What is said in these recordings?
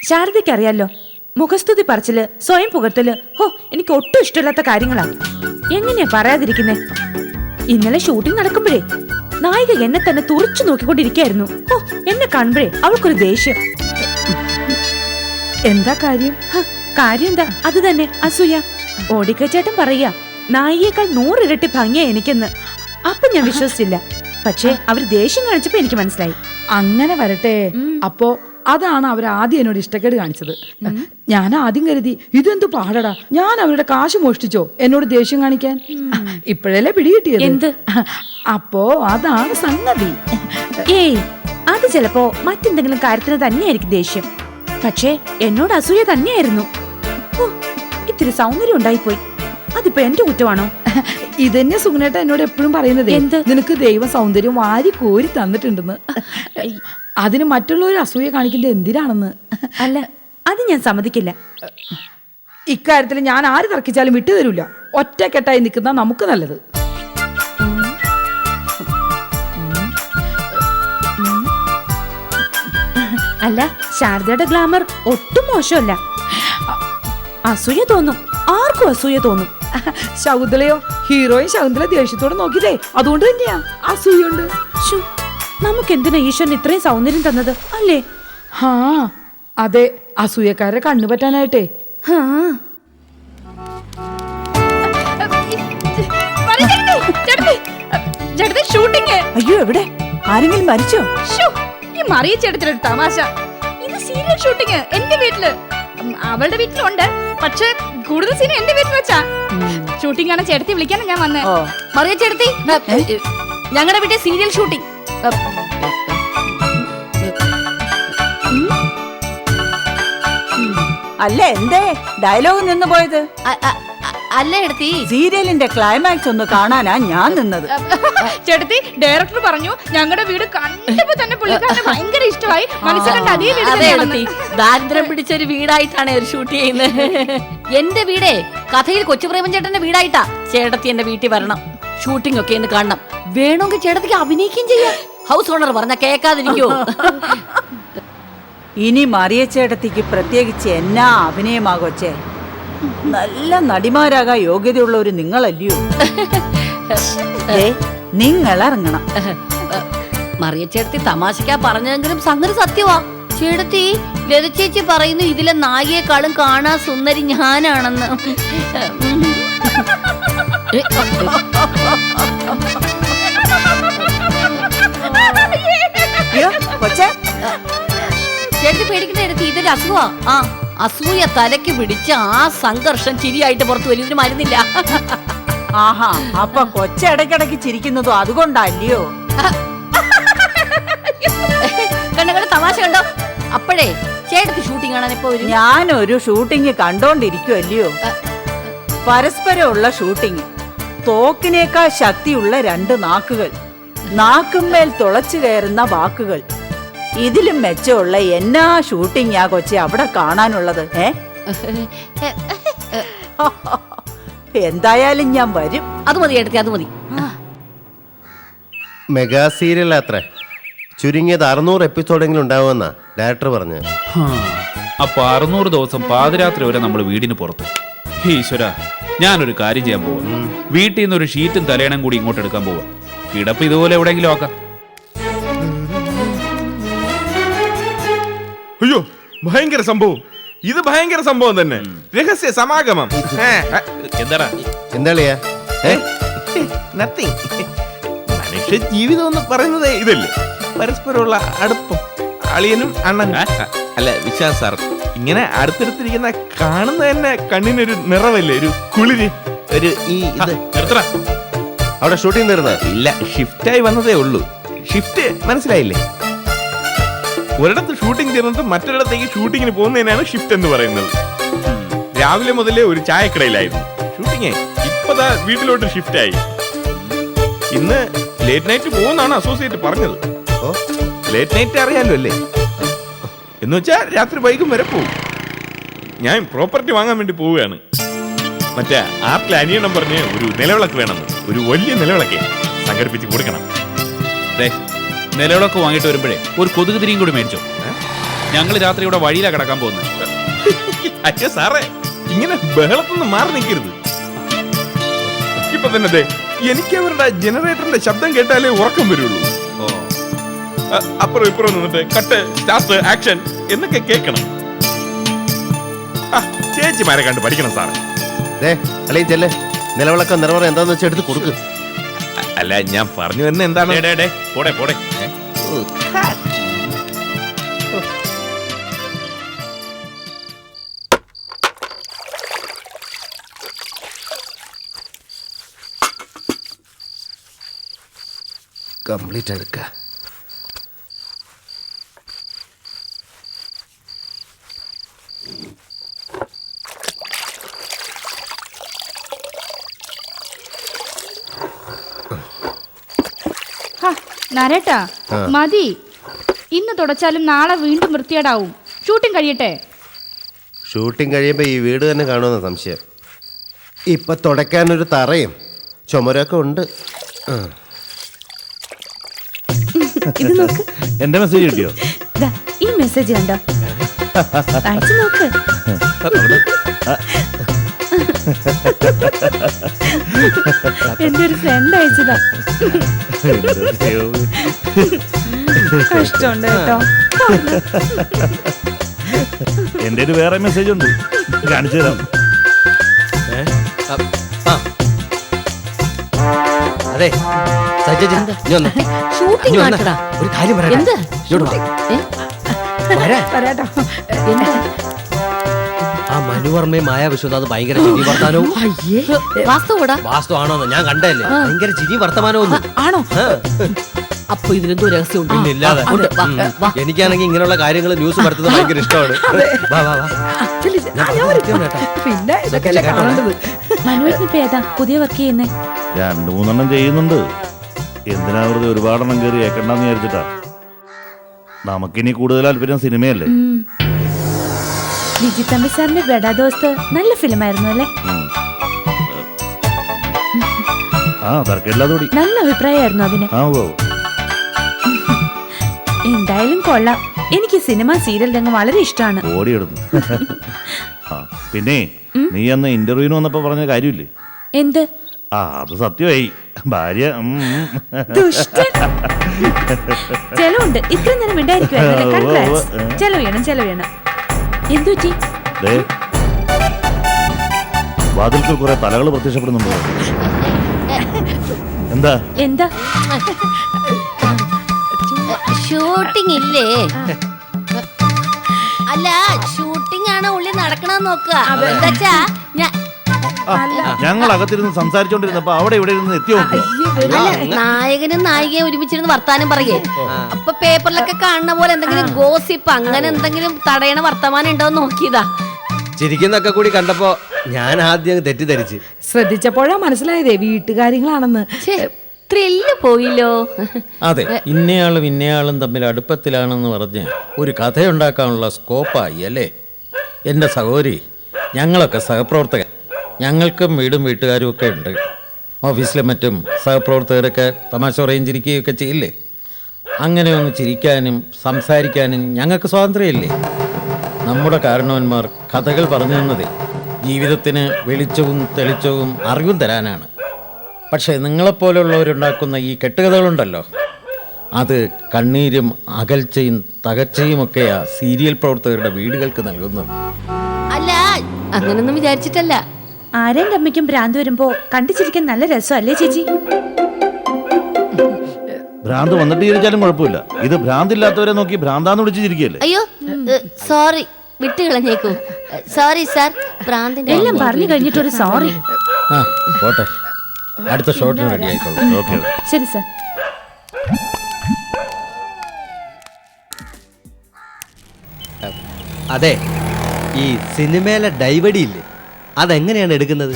ശാരദയ്ക്ക് അറിയാലോ, മുഖസ്തുതി പറച്ചില്, സ്വയം പുകഴ്ത്തല്, ഹോ എനിക്ക് ഒട്ടും ഇഷ്ടമില്ലാത്ത കാര്യങ്ങളാ. എങ്ങനെയാ പറയാതിരിക്കുന്നേ? ഇന്നലെ ഷൂട്ടിംഗ് നടക്കുമ്പോഴേ നായിക എന്നെ തന്നെ തുറച്ചു നോക്കിക്കൊണ്ടിരിക്കായിരുന്നു. ഹോ, എന്നെ കാണുമ്പോഴേ അവൾക്കൊരു ദേഷ്യം. എന്താ കാര്യം? കാര്യം എന്താ? അത് തന്നെ, അസൂയ. ഓടിക്കച്ചേട്ടൻ പറയാ നായികയേക്കാൾ 100 ഇരട്ടി ഭംഗിയാ എനിക്കെന്ന്. അപ്പൊ ഞാൻ വിശ്വസിച്ചില്ല. പക്ഷേ അവര് ദേഷ്യം കാണിച്ചപ്പോ എനിക്ക് മനസ്സിലായി. അങ്ങനെ വരട്ടെ. അപ്പോ അതാണ് അവർ ആദ്യം എന്നോട് ഇഷ്ടക്കേട് കാണിച്ചത്. ഞാൻ ആദ്യം കരുതി ഇതെന്തു പാടടാ, ഞാൻ അവരുടെ കാശ് മോഷ്ടിച്ചോ എന്നോട് ദേഷ്യം കാണിക്കാൻ. ഇപ്പോഴല്ലേ പിടികിട്ടിയത്. എന്ത്? അപ്പോ അതാണ് സംഗതി. ഏയ്, അത് ചിലപ്പോ മറ്റെന്തെങ്കിലും കാര്യത്തിന് തന്നെയായിരിക്കും ദേഷ്യം. പക്ഷേ എന്നോട് അസൂയ തന്നെയായിരുന്നു. ഇത്തിരി സൗന്ദര്യം ഉണ്ടായിപ്പോയി. അതിപ്പോ എന്റെ കുറ്റമാണോ? ഇതന്നെ സുഗുണേട്ട എന്നോട് എപ്പോഴും പറയുന്നത്. എന്ത്? നിനക്ക് ദൈവം സൗന്ദര്യം വാരി കോരി തന്നിട്ടുണ്ടെന്ന്. അതിന് മറ്റുള്ളവർ അസൂയ കാണിക്കുന്നത് എന്തിനാണെന്ന്. അല്ല, അത് ഞാൻ സമ്മതിക്കില്ല. ഇക്കാര്യത്തിൽ ഞാൻ ആര് തർക്കിച്ചാലും വിട്ടുതരൂല. ഒറ്റക്കെട്ടായി നിൽക്കുന്ന നമുക്ക് നല്ലത്. അല്ല, ശാരദയുടെ ഗ്ലാമർ ഒട്ടും മോശമല്ല. അസൂയ തോന്നും, ആർക്കും അസൂയ തോന്നും. ശകുന്തളയോ, ഹീറോയിൻ ശകുന്തള ദേഷ്യത്തോടെ നോക്കിയതേ അതുകൊണ്ട് തന്നെയാ അസൂയുണ്ട്. നമുക്ക് എന്തിനാ ഈശ്വരൻ ഇത്രയും സൗന്ദര്യം തന്നത് അല്ലേ? ഹാ, അതെ, അസൂയക്കാരെ കണ്ണു പറ്റാനായിട്ടേ. അയ്യോ, എവിടെ? ആരെങ്കിലും മരിച്ചോ? ഈ മറിയ ചേട്ടത്തിലൊരു തമാശ. ഇത് സീരിയൽ ഷൂട്ടിങ് എന്റെ വീട്ടില്. അവളുടെ വീട്ടിലുണ്ട്, പക്ഷെ കൂടുതൽ സീൻ എന്റെ വീട്ടിൽ വെച്ചാ. ഷൂട്ടിംഗ് ആണ് ചേട്ടത്തി വിളിക്കാനാ ഞാൻ വന്നേ. മറിയ ചേട്ടത്തി, ഞങ്ങളുടെ വീട്ടിൽ സീരിയൽ ഷൂട്ടിംഗ്. അല്ല, എന്തേ ഡയലോഗ് നിന്ന് പോയത്? അല്ല എടുത്തി, സീരിയലിന്റെ ക്ലൈമാക്സ് ഒന്ന് കാണാനാ ഞാൻ നിന്നത്. ചേട്ടത്തി, ഡയറക്ടർ പറഞ്ഞു ഞങ്ങളുടെ വീട് കണ്ടപ്പോ തന്നെ പുള്ളിക്കാരന് ഭയങ്കര ഇഷ്ടമായി. മനസ്സിലുണ്ട് അതേ വീട്. ദാരിദ്ര്യം പിടിച്ചൊരു വീടായിട്ടാണ് ഷൂട്ട് ചെയ്യുന്നത്. എന്റെ വീടേ കഥയിൽ കൊച്ചുപ്രേമൻ ചേട്ടന്റെ വീടായിട്ടാ. ചേട്ടത്തി എന്റെ വീട്ടിൽ വരണം, ഷൂട്ടിംഗ് ഒക്കെ ഒന്ന് കാണണം. വേണമെങ്കിൽ ചേട്ടത്തിക്ക് അഭിനയിക്കുകയും ചെയ്യാം. ഹൗസ് ഓണർ പറഞ്ഞ കേൾക്കാതിരിക്കോ? ഇനി മറിയ ചേട്ടത്തിക്ക് പ്രത്യേകിച്ച് എന്നാ അഭിനയമാകൊച്ചേ. നല്ല നടിമാരാകാൻ യോഗ്യതയുള്ള ഒരു നിങ്ങളല്ലയോ. നിങ്ങൾ ഇറങ്ങണം. മറിയ ചേട്ടത്തി തമാശക്കാ പറഞ്ഞതെങ്കിലും സംഗതി സത്യവാ. ചേട്ടത്തി, ലത ചേച്ചി പറയുന്നു ഇതിലെ നായികയെക്കാളും കാണാൻ സുന്ദരി ഞാനാണെന്ന്. ചേട്ടത്തി പേടിക്കണ്ട എടുത്തി, ഇതൊരു അസുഖമാ. ആ അസൂയ തലയ്ക്ക് പിടിച്ച് ആ സംഘർഷം ചിരിയായിട്ട് പുറത്തു വരും. ഇതിന് മരുന്നില്ല. ആഹാ, അപ്പൊ കൊച്ചിടയ്ക്കിടയ്ക്ക് ചിരിക്കുന്നതും അതുകൊണ്ടല്ലയോ? കണ്ണുകൾ തമാശ കണ്ടോ? അപ്പോഴേ ചേട്ടത്തി ഷൂട്ടിംഗ് കാണാൻ ഇപ്പൊ വരും. ഞാനൊരു ഷൂട്ടിംഗ് കണ്ടോണ്ടിരിക്കുവല്ലയോ. പരസ്പരമുള്ള ഷൂട്ടിംഗ്. തോക്കിനേക്കാൾ ശക്തിയുള്ള 2 നാക്കുകൾ, നാക്കുമേൽ തുളച്ചു കയറുന്ന വാക്കുകൾ. ഇതിലും മെച്ചമുള്ള എന്നാ ഷൂട്ടിംഗ് ആ കൊച്ചി അവിടെ കാണാനുള്ളത്? എന്തായാലും ഞാൻ വരും. അത് മതി എടുത്തി, അത് മതി. മെഗാ സീരിയൽ അത്രേ, ചുരുങ്ങിയത് 600 എപ്പിസോഡെങ്കിലും ഉണ്ടാവുമെന്നാ ഡയറക്ടർ പറഞ്ഞു. അപ്പൊ 600 ദിവസം പാതിരാത്രി വരെ നമ്മൾ വീടിന് പുറത്തു. ഈശ്വര, ഞാനൊരു കാര്യം ചെയ്യാൻ പോവാ. വീട്ടിൽ നിന്ന് ഒരു ഷീറ്റും തലേണം കൂടി ഇങ്ങോട്ട് എടുക്കാൻ പോവാ. കിടപ്പ് ഇതുപോലെ എവിടെയെങ്കിലും ആക്കാം. അയ്യോ, ഭയങ്കര സംഭവം. ഇത് ഭയങ്കര സംഭവം തന്നെ. രഹസ്യ സമാഗമം. എന്താടാ? എന്താളിയാ? നത്തിങ്. മനുഷ്യ ജീവിതം എന്ന് പറയുന്നത് ഇതല്ലേ, പരസ്പരമുള്ള അടുപ്പം. അളിയനും അണ്ണനും, അല്ല വിശ്വാസ് സാർ, ഇങ്ങനെ അടുത്തടുത്തിരിക്കുന്ന കാണുന്ന തന്നെ കണ്ണിനൊരു നിറവല്ലേ, ഒരു കുളിര്, ഒരു ഈ ഇത്. അവിടെ ഷൂട്ടിംഗ് തീർന്ന ഇല്ല, ഷിഫ്റ്റായി വന്നതേ ഉള്ളൂ. ഷിഫ്റ്റ് മനസ്സിലായില്ലേ? ഒരിടത്ത് ഷൂട്ടിംഗ് തീർന്നിട്ട് മറ്റൊരിടത്തേക്ക് ഷൂട്ടിങ്ങിന് പോകുന്നതിനാണ് ഷിഫ്റ്റ് എന്ന് പറയുന്നത്. രാവിലെ മുതലേ ഒരു ചായക്കടയിലായിരുന്നു ഷൂട്ടിങ്. ഇപ്പതാ വീട്ടിലോട്ട് ഷിഫ്റ്റായി. ഇന്ന് ലേറ്റ് നൈറ്റ് പോകുന്നാണ് അസോസിയേറ്റ് പറഞ്ഞത്. ലേറ്റ് നൈറ്റ് അറിയാലോ അല്ലേ? എന്ന് വെച്ചാൽ രാത്രി വൈകും വരെ പോകും. ഞാൻ പ്രോപ്പർട്ടി വാങ്ങാൻ വേണ്ടി പോവുകയാണ്. മറ്റേ ആർട്ടിൽ അനിയണം പറഞ്ഞ് ഒരു നിലവിളക്ക് വേണമെന്ന്, ഒരു വലിയ നിലവിളക്കെ സംഘടിപ്പിച്ച് കൊടുക്കണം. നിലവിളക്ക് വാങ്ങിട്ട് വരുമ്പോഴേ ഒരു കൊതുക് തിരിയും കൂടി മേടിച്ചോ. ഞങ്ങൾ രാത്രി ഇവിടെ വഴിയിലാ കിടക്കാൻ പോകുന്നത്. അച്ഛാ സാറേ, ഇങ്ങനെ ബഹളത്തൊന്നും മാറി നിൽക്കരുത്. ഇപ്പൊ തന്നെ ദേ, എനിക്ക് അവരുടെ ജനറേറ്ററിന്റെ ശബ്ദം കേട്ടാലേ ഉറക്കം വരുള്ളൂ. അപ്പുറം ഇപ്പുറം നിന്നിട്ട് കട്ട്, സ്റ്റാർട്ട്, ആക്ഷൻ എന്നൊക്കെ കേൾക്കണം. ചേച്ചിമാരെ കണ്ട് പഠിക്കണം സാറേ. അല്ലേ ചെല്ലേ, നിലവിളക്കം നിറവറ എന്താന്ന് വെച്ചാൽ എടുത്ത് കൊടുക്ക്. അല്ല, ഞാൻ പറഞ്ഞു തന്നെ എന്താണ്. പോടെ പോടെ. കംപ്ലീറ്റ് എടുക്ക. നരേട്ടാ, മതി. ഇന്ന് തുടച്ചാലും നാളെ വീണ്ടും വൃത്തികേടാവും. ഷൂട്ടിംഗ് കഴിയട്ടെ. ഷൂട്ടിംഗ് കഴിയുമ്പോ ഈ വീട് തന്നെ കാണുമെന്ന സംശയം. ഇപ്പൊ തുടയ്ക്കാനൊരു തറയും ചുമരൊക്കെ ഉണ്ട്. ഇത് നോക്ക്. എന്റെ മെസ്സേജ് കിട്ടിയോ? ദാ, ഈ മെസ്സേജ് കണ്ടോ? വായിച്ചു നോക്ക്. എന്റെ ഒരു ഫ്രണ്ട് അയച്ചതാ. കഷ്ടമുണ്ട് കേട്ടോ. എന്റെ ഒരു വേറെ മെസ്സേജ് ഉണ്ട്, കാണിച്ചു തരാം. അതെ ഷൂട്ടിംഗ് നടക്കടാ. ഒരു കാര്യം എന്ത്? പറയാട്ടോ. ആ മനുവർമ്മയും മായ വിശ്വനാഥ് ഭയങ്കര ചിരി വർത്താനവും. വാസ്തവടാ? വാസ്തു ആണോന്ന് ഞാൻ കണ്ടല്ലേ, ഭയങ്കര ചിരി വർത്തമാനവും. ആണോ? അപ്പൊ ഇതിലെന്തോ രഹസ്യമുണ്ട്. പിന്നില്ലാതെ. എനിക്കാണെങ്കിൽ ഇങ്ങനെയുള്ള കാര്യങ്ങൾ ന്യൂസ് പരത്തുന്നത് ഭയങ്കര ഇഷ്ടമാണ്. വാ വാ വാ. പിന്നെ ഇതൊക്കെ കാണേണ്ടത്. മനുവിനിപ്പോ ഏതാ പുതിയ വർക്ക് ചെയ്യുന്നേ? 2-3 ചെയ്യുന്നുണ്ട്. എന്തിനാ വെറുതെ ഒരുപാടെണ്ണം കയറി ഏക്കണ്ടെന്ന് വിചാരിച്ചിട്ടാ. നമുക്കിനി കൂടുതൽ താല്പര്യം സിനിമയല്ലേ. വിജി തമ്പി സാറിന്റെ ബെഡാ ദോസ്ത് നല്ല ഫിലിമായിരുന്നു അല്ലേ? ആ തർക്കമില്ലാതോടി. നല്ല അഭിപ്രായമായിരുന്നു അതിന്. ആ ഓ, എന്തായാലും കൊള്ളാം. എനിക്ക് സിനിമ സീരിയൽ രംഗം വളരെ ഇഷ്ടമാണ്. ഓടിയെടുത്തു. ആ പിന്നെ നീ അന്ന് ഇന്റർവ്യൂവിന് വന്നപ്പോ പറഞ്ഞ കാര്യമില്ലേ? എന്ത്? ആ അത് സത്യമായി. ഭാര്യ ദുഷ്ടൻ. ചെലവുണ്ട്. ഇത്ര നേരം ഉണ്ടായിരിക്കും. ചെലവ് ചെയ്യണം. എന്തു പറ്റി? വാതിൽക്കൽ കുറെ തലകൾ പ്രത്യക്ഷപ്പെടുന്നുണ്ടോ? എന്താ എന്താ? ഷൂട്ടിംഗ് ഇല്ലേ? അല്ല, ഷൂട്ടിംഗ് ആണ് ഉള്ളിൽ നടക്കണമെന്ന് നോക്കുക. എന്താച്ചാ ഞങ്ങൾ അകത്തിരുന്ന് സംസാരിച്ചോണ്ടിരുന്നപ്പോ അവിടെ ഇവിടെ ഇരുന്ന് എത്തി നോക്കുക. നായകനും നായികയും ഒരുമിച്ചിരുന്ന് വർത്താനം പറയേ. അപ്പൊ പേപ്പറിലൊക്കെ കാണുന്ന പോലെ എന്തെങ്കിലും ഗോസിപ്പ് അങ്ങനെ എന്തെങ്കിലും തടയണ വർത്തമാനം ഉണ്ടോ നോക്കിയതാ. ചിരിക്കുന്നൊക്കെ കൂടി കണ്ടപ്പോ ഞാൻ ആദ്യം തെറ്റിദ്ധരിച്ച്. ശ്രദ്ധിച്ചപ്പോഴാ മനസ്സിലായതേ വീട്ടുകാര്യങ്ങളാണെന്ന്. ത്രില്ല് പോയില്ലോ. അതെ, ഇന്നയാളും ഇന്നയാളും തമ്മിൽ അടുപ്പത്തിലാണെന്ന് പറഞ്ഞ് ഒരു കഥയുണ്ടാക്കാനുള്ള സ്കോപ്പായി അല്ലേ? എൻ്റെ സഹോദരി, ഞങ്ങളൊക്കെ സഹപ്രവർത്തകർ. ഞങ്ങൾക്കും വീടും വീട്ടുകാരും ഒക്കെ ഉണ്ട്. ഓഫീസിലെ മറ്റും സഹപ്രവർത്തകരൊക്കെ തമാശ പറയും ചിരിക്കുകയൊക്കെ ചെയ്യില്ലേ? അങ്ങനെ ഒന്ന് ചിരിക്കാനും സംസാരിക്കാനും ഞങ്ങൾക്ക് സ്വാതന്ത്ര്യമില്ലേ? നമ്മുടെ കാരണവന്മാർ കഥകൾ പറഞ്ഞു തന്നതേ ജീവിതത്തിന് വെളിച്ചവും തെളിച്ചവും അറിവും തരാനാണ്. പക്ഷേ നിങ്ങളെപ്പോലുള്ളവരുണ്ടാക്കുന്ന ഈ കെട്ടുകഥകളുണ്ടല്ലോ, അത് കണ്ണീരും അകൽച്ചയും തകർച്ചയുമൊക്കെയാ സീരിയൽ പ്രവർത്തകരുടെ വീടുകൾക്ക് നൽകുന്നത്. അല്ല, അങ്ങനൊന്നും വിചാരിച്ചിട്ടല്ല. ആരെന്റെ അമ്മയ്ക്കും ഭ്രാന്ത് വരുമ്പോ കണ്ടിച്ചിരിക്കാൻ നല്ല രസമല്ലേ ചേച്ചി? ഭ്രാന്ത് വന്നിട്ട് ചിരിച്ചാലും കുഴപ്പമില്ല. ഇത് ഭ്രാന്തില്ലാത്തവരെ നോക്കി ഭ്രാന്താന്ന് വിളിച്ച് ചിരിക്കല്ലേ? അയ്യോ സോറി, വിട്ടുകളഞ്ഞേക്കൂ. സോറി സാർ, ഭ്രാന്തിന്റെ എല്ലാം പറഞ്ഞു കഴിഞ്ഞിട്ടൊരു സോറി. ആ പോട്ടെ, അടുത്ത ഷോട്ടിന് റെഡി ആയിക്കോളൂ. ഓക്കെ. ശരി സാർ. അതെ, ഈ സിനിമയിലെ ഡൈവടി ഇല്ലേ, അതെങ്ങനെയാണ് എടുക്കുന്നത്?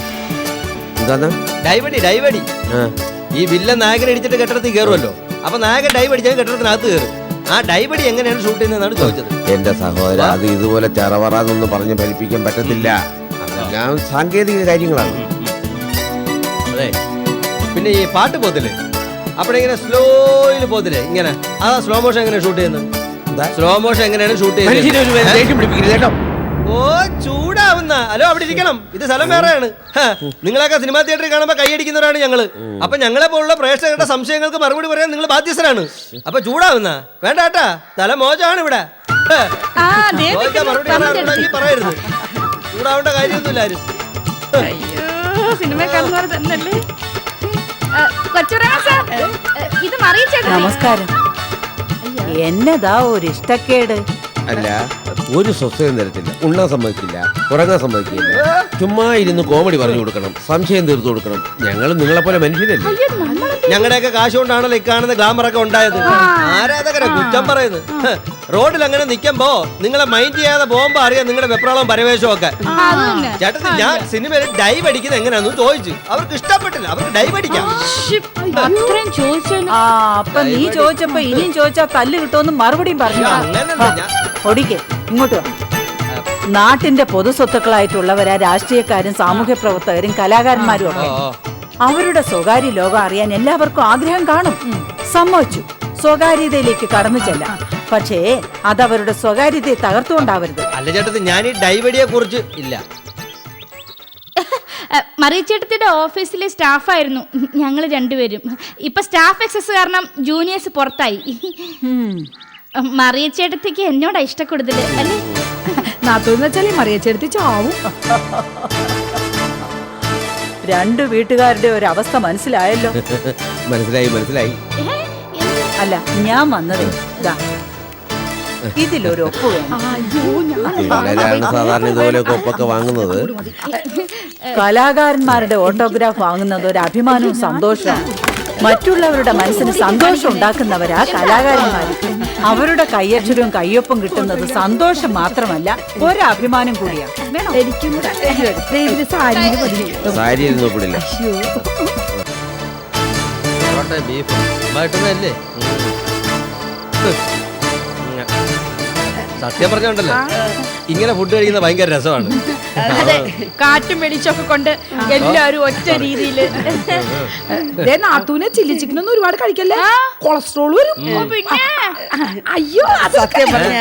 ഡൈവടി ഈ വില്ലൻ നായകനെ ഇടിച്ചിട്ട് കെട്ടിടത്തിൽ കയറുമല്ലോ. അപ്പൊ നായകൻ ഡൈവടിച്ചാൽ കെട്ടിടത്തിനകത്ത് കയറും. ആ ഡൈവടി എങ്ങനെയാണ് ഷൂട്ട് ചെയ്യുന്നതെന്നാണ് ചോദിച്ചത്. എന്റെ സഹോദര, അത് ഇതുപോലെ ചറവറാന്നൊന്നും പറഞ്ഞ് ഫലിപ്പിക്കാൻ പറ്റത്തില്ല. അതെല്ലാം സാങ്കേതിക കാര്യങ്ങളാണ്. അതെ, പിന്നെ ഈ പാട്ട് പോത്തില്ലേ, അവിടെ ഇങ്ങനെ സ്ലോയിൽ പോത്തില്ലേ, ഇങ്ങനെ അതാ സ്ലോ മോഷൻ എങ്ങനെ ഷൂട്ട് ചെയ്യുന്നത്? സ്ലോ മോഷൻ എങ്ങനെയാണ് ഷൂട്ട് ചെയ്യുന്നത്? ഓ ചൂടാവുന്ന. ഹലോ അവിടെ ഇരിക്കണം, ഇത് സ്ഥലം വേറെയാണ്. നിങ്ങളൊക്കെ സിനിമാ തിയേറ്ററിൽ കാണുമ്പോ കൈയടിക്കുന്നവരാണ് ഞങ്ങള്. അപ്പൊ ഞങ്ങളെ പോലുള്ള പ്രേക്ഷകരുടെ സംശയങ്ങൾക്ക് മറുപടി പറയാൻ നിങ്ങൾ ബാധ്യസ്ഥരാണ്. അപ്പൊ ചൂടാവുന്ന വേണ്ട കേട്ടാ, തല മോശമാണ് ഇവിടെ. മറുപടി പറയരുത്, ചൂടാവേണ്ട കാര്യമൊന്നുമില്ല ആരും. സിനിമ കാണുന്നവർ തന്നെയല്ലേ. ഇത് മറിയിച്ചേട്ടാ. നമസ്കാരം. എന്നതാ ഒരു ഇഷ്ടക്കേട്? അല്ല, ഒരു സ്വസ്ഥയും തരത്തില്ല. ഉണ്ണാൻ സമ്മതിക്കില്ല, ഉറങ്ങാൻ സമ്മതിക്കില്ല. ചുമ്മാ ഇരുന്ന് കോമഡി പറഞ്ഞു കൊടുക്കണം, സംശയം തീർത്തു കൊടുക്കണം. ഞങ്ങൾ നിങ്ങളെ പോലെ മനുഷ്യരല്ലേ. ഞങ്ങളുടെയൊക്കെ കാശ് കൊണ്ടാണല്ലോ ഇക്കാണുന്ന ഗ്ലാമറൊക്കെ ഉണ്ടായത്. ആരാധകരെ കുറ്റം പറയുന്നത്. റോഡിൽ അങ്ങനെ നിൽക്കുമ്പോ നിങ്ങളെ മൈൻഡ് ചെയ്യാതെ പോകുമ്പോ അറിയാം നിങ്ങളുടെ വെപ്രാളവും പരവേശവും ഒക്കെ. ചേട്ടത്തി, ഞാൻ സിനിമയിൽ ഡൈവ് അടിക്കുന്നത് എങ്ങനെയാന്ന് ചോദിച്ചു. അവർക്ക് ഇഷ്ടപ്പെട്ടില്ല, അവർക്ക് ഡൈവ് അടിക്കാം. അപ്പൊ നീ ചോദിച്ചപ്പോ ഇനിയും ചോദിച്ചാ തല്ല് കിട്ടുമെന്ന് മറുപടിയും പറഞ്ഞു. ഒടിക്കെ ഇങ്ങോട്ട് വാ. നാട്ടിന്റെ പൊതു സ്വത്തുക്കളായിട്ടുള്ളവരാ രാഷ്ട്രീയക്കാരും സാമൂഹ്യ പ്രവർത്തകരും കലാകാരന്മാരും ഒക്കെ. അവരുടെ സ്വകാര്യ ലോകം അറിയാൻ എല്ലാവർക്കും ആഗ്രഹം കാണും. സമ്മതിച്ചു, സ്വകാര്യതയിലേക്ക് കടന്നു ചെല്ലാം. പക്ഷേ അതവരുടെ സ്വകാര്യതയെ തകർത്തുകൊണ്ടാവരുത്. അല്ല ചേട്ടത്തി, ഞാൻ ഈ ഡൈവടിയെ കുറിച്ച് ഇല്ല. മറിയച്ചേട്ടത്തിയുടെ ഓഫീസിലെ സ്റ്റാഫായിരുന്നു ഞങ്ങൾ രണ്ടുപേരും. ഇപ്പൊ സ്റ്റാഫ് എക്സസ് കാരണം ജൂനിയേഴ്സ് പുറത്തായി. മറിയച്ചേട്ടത്തിക്ക് എന്നോടാ ഇഷ്ടക്കൂടുതല് അല്ലേ? നാത്തോന്ന് വെച്ചാൽ മറിയച്ചെടുത്ത് ചാവും. രണ്ടു വീട്ടുകാരുടെ ഒരു അവസ്ഥ മനസ്സിലായല്ലോ. മനസ്സിലായി. അല്ല, ഞാൻ വന്നത് ഇതാ, ഇതിലൊരു ഒപ്പ് വേണം. പിള്ളേരാണ് സാധാരണ ഇതുപോലെയൊക്കെ ഒപ്പൊക്കെ വാങ്ങുന്നത്. കലാകാരന്മാരുടെ ഓട്ടോഗ്രാഫ് വാങ്ങുന്നത് ഒരു അഭിമാനവും സന്തോഷവും. മറ്റുള്ളവരുടെ മനസ്സിന് സന്തോഷം ഉണ്ടാക്കുന്നവരാ കലാകാരന്മാർ. അവരുടെ കയ്യക്ഷരവും കയ്യൊപ്പും കിട്ടുന്നത് സന്തോഷം മാത്രമല്ല, ഒരഭിമാനം കൂടിയാ. എനിക്കും സാരി ഒന്നും ഒപ്പിടില്ല. ബീഫ് കിട്ടുന്നതല്ലേ? സത്യം പറഞ്ഞോണ്ടല്ലോ, ഇങ്ങനെ ഫുഡ് കഴിക്കുന്ന ഭയങ്കര രസമാണ്. അതെ, കാറ്റും വെളിച്ചൊക്കെ കൊണ്ട് എല്ലാരും ഒറ്റ രീതിയില്. നാത്തൂനെ ചില്ലി ചിക്കനൊന്നും ഒരുപാട് കഴിക്കല്ലേ, കൊളസ്ട്രോൾ വരും. അയ്യോ, സത്യം പറഞ്ഞ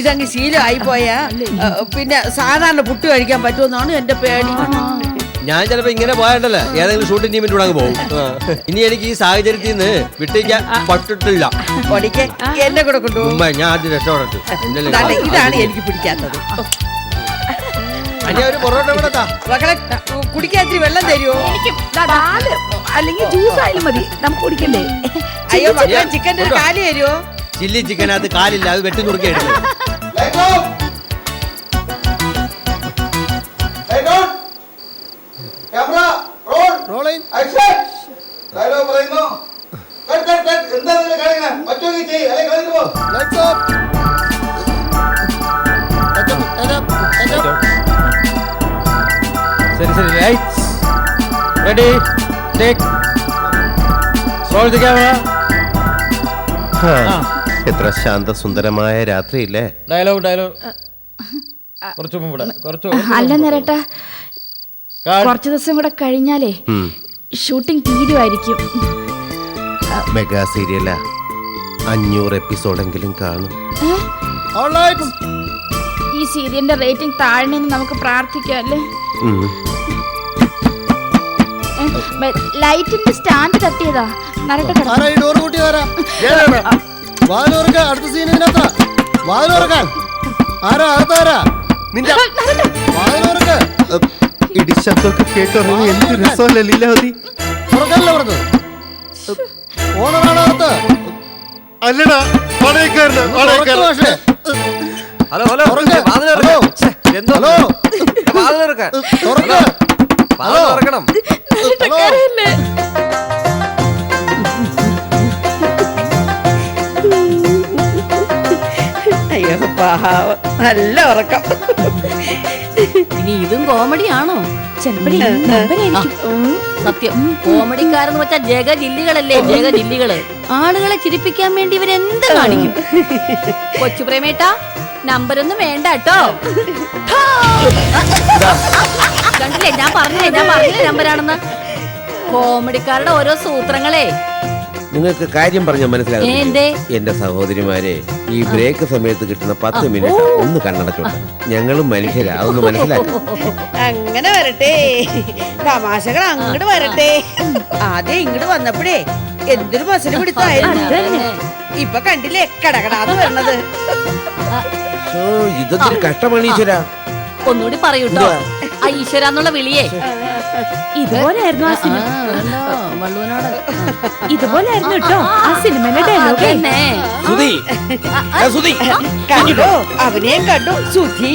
ഇതങ്ങ് ശീലമായി പോയാ പിന്നെ സാധാരണ പുട്ട് കഴിക്കാൻ പറ്റുമെന്നാണ് എന്റെ പേടി. ഞാൻ ചിലപ്പോ ഇങ്ങനെ പോയാണ്ടല്ലോ ഏതെങ്കിലും ഷൂട്ടിംഗ് ടീമിന്റെ കൂടെ അങ്ങ് പോകും. ഇനി എനിക്ക് ഈ സാഹചര്യത്തിൽ നിന്ന് വിട്ടേക്കാൻ പറ്റിട്ടില്ല. എന്നെ കൂടെ കൊണ്ടുപോകും. ഞാൻ ആദ്യം രക്ഷപ്പെടട്ടെ. ഇതാണ് എനിക്ക് പിടിക്കാത്തത്. ഒരു പൊറോട്ട കൂടെ മക്കളെ, കുടിക്കാൻ ഇത്തിരി വെള്ളം തരുമോ? അല്ലെങ്കിൽ ജ്യൂസ് ആയാലും മതി, നമുക്ക് കുടിക്കണ്ടേ? അയ്യോ മക്കളെ, ചിക്കൻ്റെ ഒരു കാല് തരുമോ? ചില്ലി ചിക്കൻ അത് കാലില്ല, അത് വെട്ടി നുറുക്കി എടുക്കും. ശരി, lights ready, take roll the camera. എത്ര ശാന്തസുന്ദരമായ രാത്രിയില്ലേ? ഡയലോഗ് കുറച്ചു മുമ്പ് അല്ല നേരട്ടാ, കുറച്ചു ദിവസം കൂടെ കഴിഞ്ഞാലേ ഷൂട്ടിംഗ് തീരുമായിരിക്കും. മെഗാ സീരിയലാ, 500 എപ്പിസോഡെങ്കിലും കാണും. ഈ സീരിയലിന്റെ റേറ്റിംഗ് താഴണമെന്ന് നമുക്ക് പ്രാർത്ഥിക്കാം അല്ലേ? ലൈറ്റിന്റെ സ്റ്റാൻഡ് തട്ടിയതാ. ഇടിശബ്ദമൊക്കെ കേട്ടറിഞ്ഞ് എന്ത് രസമല്ലേ ലീലാവതി? അല്ലടാ, ഹലോ ഹലോ തുറക്കണം. അയ്യോ പാവം, നല്ല ഉറക്കം. ഇനി ഇതും കോമഡിയാണോ? സത്യം, കോമഡിക്കാരെന്ന് വെച്ചാൽ ജഗജില്ലികളല്ലേ, ജഗജില്ലികള്. ആളുകളെ ചിരിപ്പിക്കാൻ വേണ്ടി ഇവരെന്ത് കാണിക്കും. കൊച്ചു പ്രേമേട്ടാ, നമ്പരൊന്നും വേണ്ട കേട്ടോ. കണ്ടില്ലേ, ഞാൻ പറഞ്ഞില്ലേ നമ്പരാണെന്ന്. കോമഡിക്കാരുടെ ഓരോ സൂത്രങ്ങളെ നിങ്ങൾക്ക് കാര്യം പറഞ്ഞാൽ മനസ്സിലാകും. എന്തേ? എന്റെ സഹോദരിമാരെ, ഈ ബ്രേക്ക് സമയത്ത് കിട്ടുന്ന 10 മിനിറ്റ് ഒന്ന് കണ്ണടച്ചോട്ടെ. ഞങ്ങളും മനുഷ്യരാ, അതൊന്ന് മനസ്സിലാക്കും. അങ്ങനെ വരട്ടെ, തമാശകൾ അങ്ങോട്ട് വരട്ടെ. ആദ്യം ഇങ്ങോട്ട് വന്നപ്പോഴേ എന്തൊരു ബസ്സിന് പിടിച്ചായിരുന്നു. ഇപ്പൊ കണ്ടില്ലേ കടകടാന്ന് വരണത്. ഇതൊരു കഷ്ടമാണ് ഈശ്വര. ഒന്നുകൂടി പറയൂട്ടോ ആ ഈശ്വരാന്നുള്ള വിളിയേ. ഇതുപോലെയായിരുന്നു ആ സിനിമ. വള്ളുവനോട് ഇതുപോലെയായിരുന്നു കേട്ടോ ആ സിനിമയിലെ ഡയലോഗ്. അതന്നെ. സുധി, സുധി കണ്ടോ, അവനെയും കണ്ടു സുധി.